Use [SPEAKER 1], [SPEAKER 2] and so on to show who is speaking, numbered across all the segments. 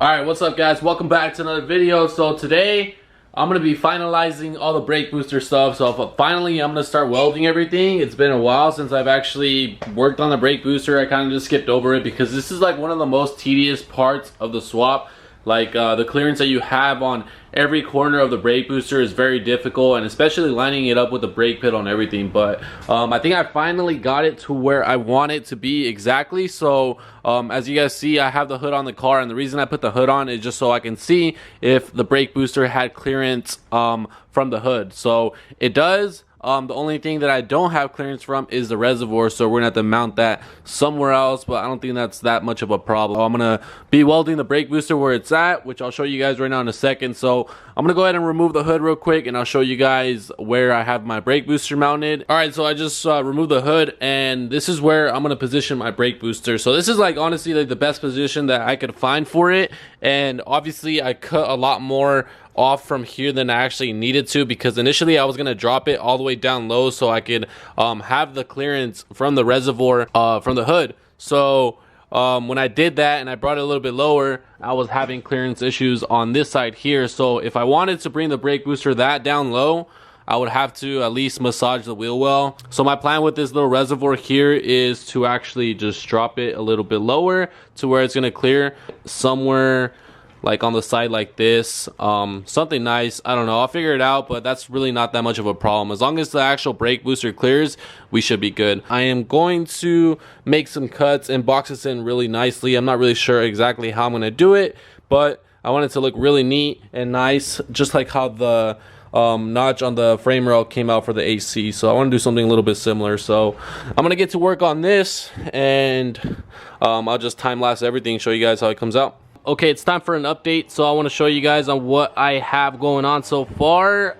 [SPEAKER 1] Alright, what's up guys? Welcome back to another video. So today I'm going to be finalizing all the brake booster stuff. So finally I'm going to start welding everything. It's been a while since I've actually worked on the brake booster. I kind of just skipped over it because this is like one of the most tedious parts of the swap. Like the clearance that you have on every corner of the brake booster is very difficult, and especially lining it up with the brake pedal and everything. But I think I finally got it to where I want it to be exactly. So as you guys see, I have the hood on the car, and the reason I put the hood on is just so I can see if the brake booster had clearance from the hood. So it does. The only thing that I don't have clearance from is the reservoir, so we're gonna have to mount that somewhere else, but I don't think that's that much of a problem. I'm gonna be welding the brake booster where it's at, which I'll show you guys right now in a second. So I'm gonna go ahead and remove the hood real quick, and I'll show you guys where I have my brake booster mounted. All right, so I just removed the hood, and this is where I'm gonna position my brake booster. So this is like honestly like the best position that I could find for it, and obviously I cut a lot more off from here than I actually needed to, because initially I was gonna drop it all the way down low so I could have the clearance from the reservoir from the hood. So when I did that and I brought it a little bit lower, I was having clearance issues on this side here. So if I wanted to bring the brake booster that down low, I would have to at least massage the wheel well. So my plan with this little reservoir here is to actually just drop it a little bit lower to where it's gonna clear somewhere like on the side like this, something nice. I don't know, I'll figure it out, but that's really not that much of a problem. As long as the actual brake booster clears, we should be good. I am going to make some cuts and box this in really nicely. I'm not really sure exactly how I'm going to do it, but I want it to look really neat and nice, just like how the notch on the frame rail came out for the AC. So I want to do something a little bit similar. So I'm going to get to work on this, and I'll just time lapse everything, show you guys how it comes out. Okay, it's time for an update. So I want to show you guys on what I have going on so far.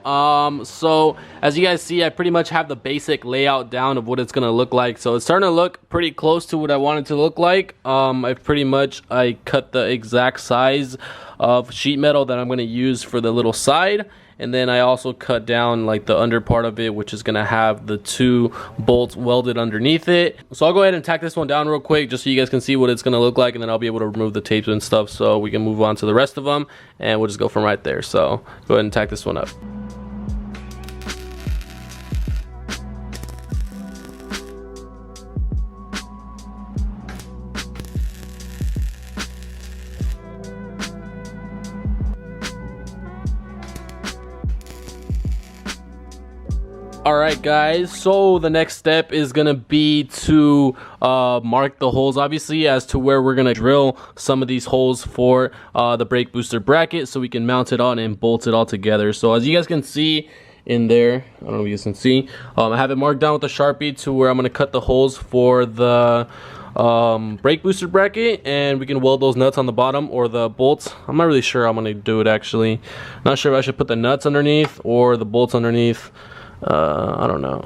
[SPEAKER 1] So as you guys see, I pretty much have the basic layout down of what it's gonna look like. So it's starting to look pretty close to what I want it to look like. I cut the exact size of sheet metal that I'm gonna use for the little side. And then I also cut down like the under part of it, which is gonna have the 2 bolts welded underneath it. So I'll go ahead and tack this one down real quick just so you guys can see what it's gonna look like, and then I'll be able to remove the tapes and stuff so we can move on to the rest of them, and we'll just go from right there. So go ahead and tack this one up. Alright guys, so the next step is gonna be to mark the holes, obviously, as to where we're gonna drill some of these holes for the brake booster bracket, so we can mount it on and bolt it all together. So as you guys can see in there, I don't know if you guys can see, I have it marked down with a Sharpie to where I'm gonna cut the holes for the brake booster bracket, and we can weld those nuts on the bottom, or the bolts. I'm not really sure how I'm gonna do it actually. Not sure if I should put the nuts underneath or the bolts underneath. I don't know.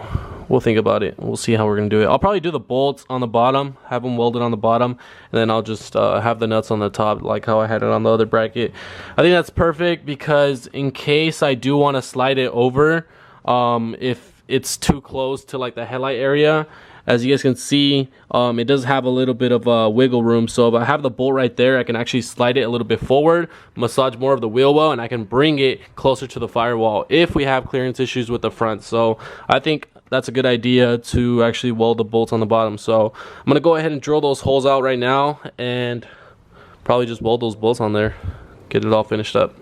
[SPEAKER 1] We'll think about it. We'll see how we're gonna do it. I'll probably do the bolts on the bottom, have them welded on the bottom, and then I'll just have the nuts on the top, like how I had it on the other bracket. I think that's perfect, because in case I do want to slide it over, if it's too close to like the headlight area, as you guys can see, it does have a little bit of wiggle room. So if I have the bolt right there, I can actually slide it a little bit forward, massage more of the wheel well, and I can bring it closer to the firewall if we have clearance issues with the front. So I think that's a good idea to actually weld the bolts on the bottom. So I'm gonna go ahead and drill those holes out right now, and probably just weld those bolts on there, get it all finished up.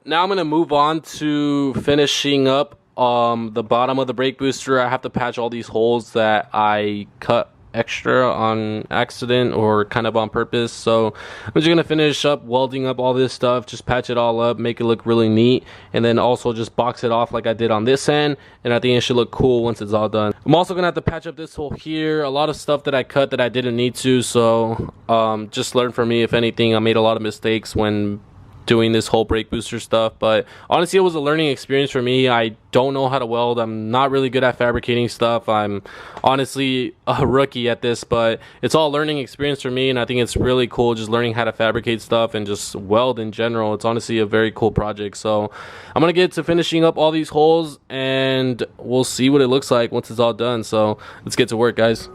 [SPEAKER 1] now I'm gonna move on to finishing up the bottom of the brake booster. I have to patch all these holes that I cut extra on accident or kind of on purpose. So I'm just gonna finish up welding up all this stuff, just patch it all up, make it look really neat, and then also just box it off like I did on this end, and I think it should look cool once it's all done. I'm also gonna have to patch up this hole here, a lot of stuff that I cut that I didn't need to, so just learn from me. If anything, I made a lot of mistakes when doing this whole brake booster stuff, but honestly it was a learning experience for me. I don't know how to weld. I'm not really good at fabricating stuff. I'm honestly a rookie at this, but it's all learning experience for me, and I think it's really cool just learning how to fabricate stuff and just weld in general. It's honestly a very cool project. So I'm gonna get to finishing up all these holes and we'll see what it looks like once it's all done. So let's get to work, guys.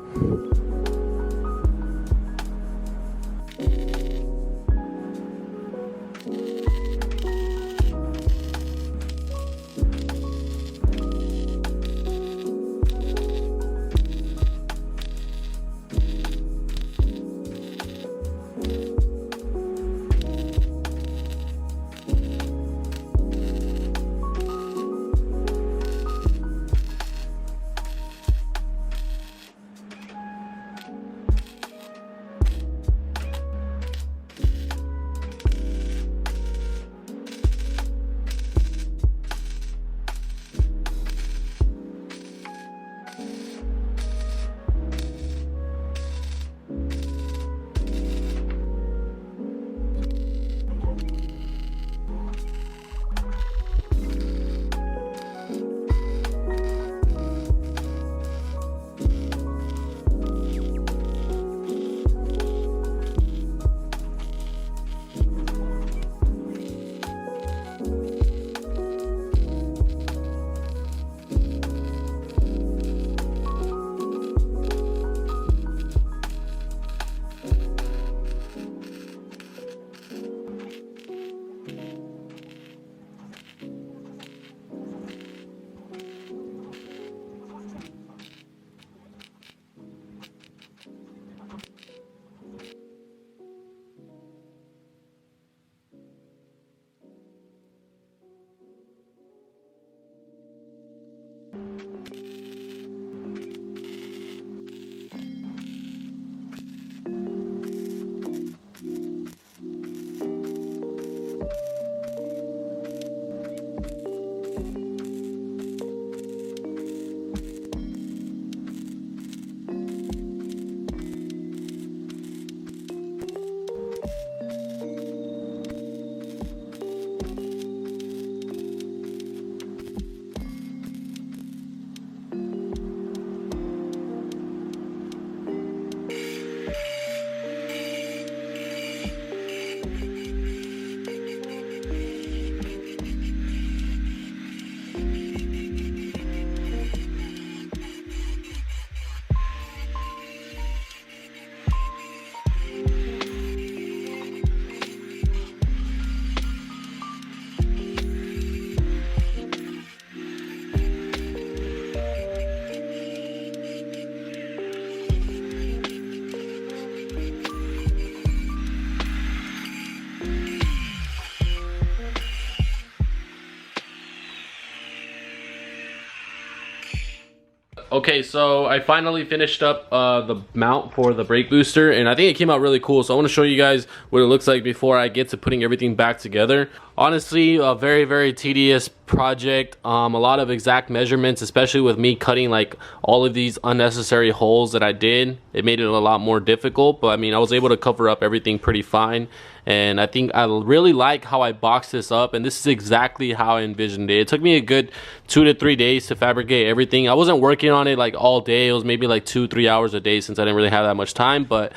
[SPEAKER 1] Okay, so I finally finished up the mount for the brake booster, and I think it came out really cool. So I want to show you guys what it looks like before I get to putting everything back together. Honestly, a very, very tedious project. A lot of exact measurements, especially with me cutting like all of these unnecessary holes that I did. It made it a lot more difficult, but I mean, I was able to cover up everything pretty fine. And I think I really like how I boxed this up, and this is exactly how I envisioned it. It took me a good 2 to 3 days to fabricate everything. I wasn't working on it like all day. It was maybe like 2-3 hours a day since I didn't really have that much time, but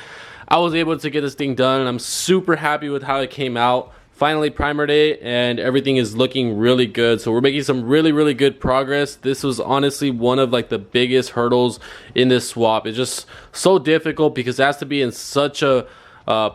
[SPEAKER 1] I was able to get this thing done, and I'm super happy with how it came out. Finally primered it, and everything is looking really good. So we're making some really, really good progress. This was honestly one of like the biggest hurdles in this swap. It's just so difficult because it has to be in such a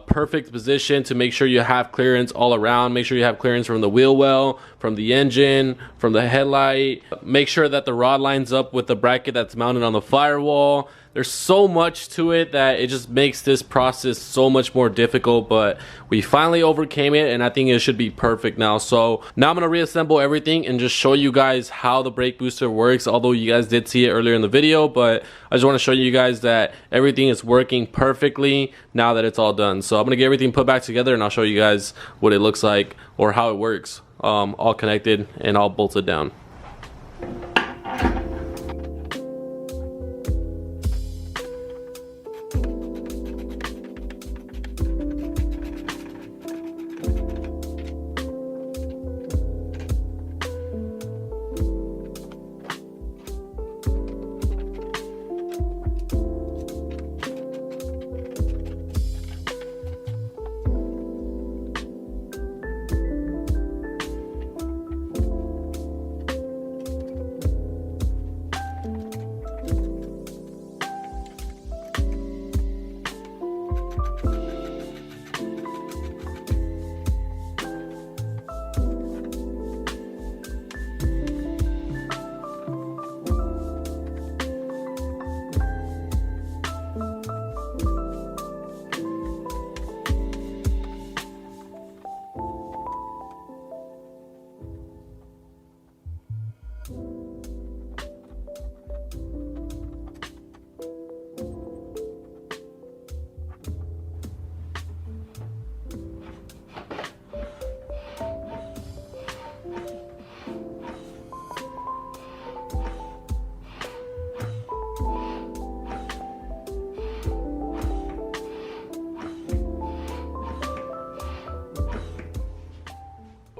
[SPEAKER 1] perfect position to make sure you have clearance all around. Make sure you have clearance from the wheel well, from the engine, from the headlight. Make sure that the rod lines up with the bracket that's mounted on the firewall. there's so much to it that it just makes this process so much more difficult, but we finally overcame it, and I think it should be perfect now. So now I'm gonna reassemble everything and just show you guys how the brake booster works, although you guys did see it earlier in the video, but I just want to show you guys that everything is working perfectly now that it's all done. So I'm gonna get everything put back together and I'll show you guys what it looks like or how it works, all connected and all bolted down.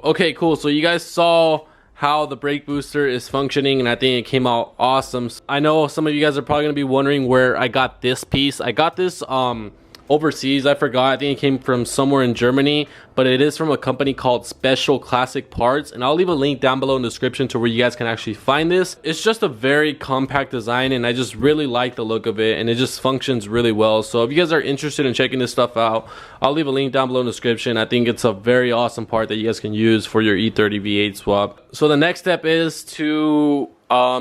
[SPEAKER 1] Okay, cool. So you guys saw how the brake booster is functioning, and I think it came out awesome. I know some of you guys are probably gonna be wondering where I got this piece. I got this overseas. I forgot. I think it came from somewhere in Germany, but it is from a company called Special Classic Parts, and I'll leave a link down below in the description to where you guys can actually find this. It's just a very compact design, and I just really like the look of it, and it just functions really well. So if you guys are interested in checking this stuff out, I'll leave a link down below in the description. I think it's a very awesome part that you guys can use for your E30 V8 swap. So the next step is to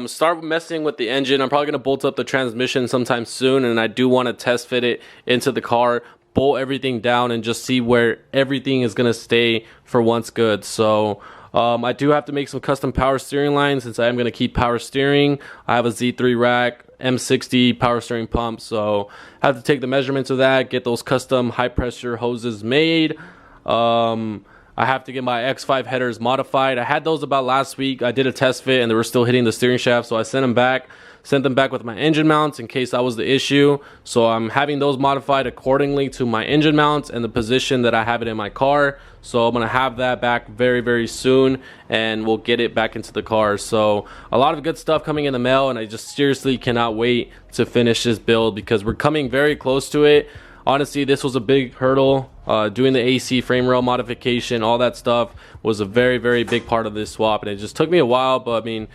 [SPEAKER 1] start messing with the engine. I'm probably going to bolt up the transmission sometime soon, and I do want to test fit it into the car, bolt everything down, and just see where everything is going to stay for once good. So I do have to make some custom power steering lines since I am going to keep power steering. I have a Z3 rack, M60 power steering pump, so I have to take the measurements of that, get those custom high pressure hoses made. I have to get my X5 headers modified. I had those about last week. I did a test fit and they were still hitting the steering shaft, so I sent them back with my engine mounts in case that was the issue. So I'm having those modified accordingly to my engine mounts and the position that I have it in my car. So I'm gonna have that back very, very soon, and we'll get it back into the car. So a lot of good stuff coming in the mail, and I just seriously cannot wait to finish this build because we're coming very close to it. Honestly, this was a big hurdle. Doing the AC frame rail modification, all that stuff was a very, very big part of this swap, and it just took me a while, but I mean,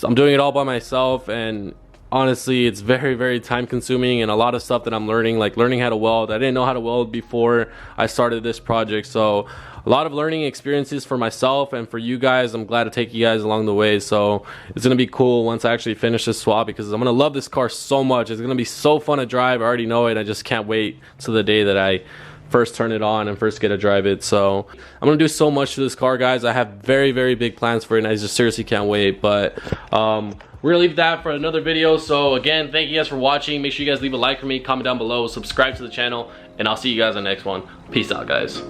[SPEAKER 1] I'm doing it all by myself, and honestly, it's very, very time consuming, and a lot of stuff that I'm learning, like learning how to weld. I didn't know how to weld before I started this project, so a lot of learning experiences for myself and for you guys. I'm glad to take you guys along the way. So it's gonna be cool once I actually finish this swap, because I'm gonna love this car so much. It's gonna be so fun to drive. I already know it. I just can't wait to the day that I first turn it on and first get to drive it. So I'm gonna do so much to this car, guys. I have very, very big plans for it, and I just seriously can't wait. But we're gonna leave that for another video. So again, thank you guys for watching. Make sure you guys leave a like for me, comment down below, subscribe to the channel, and I'll see you guys on the next one. Peace out, guys.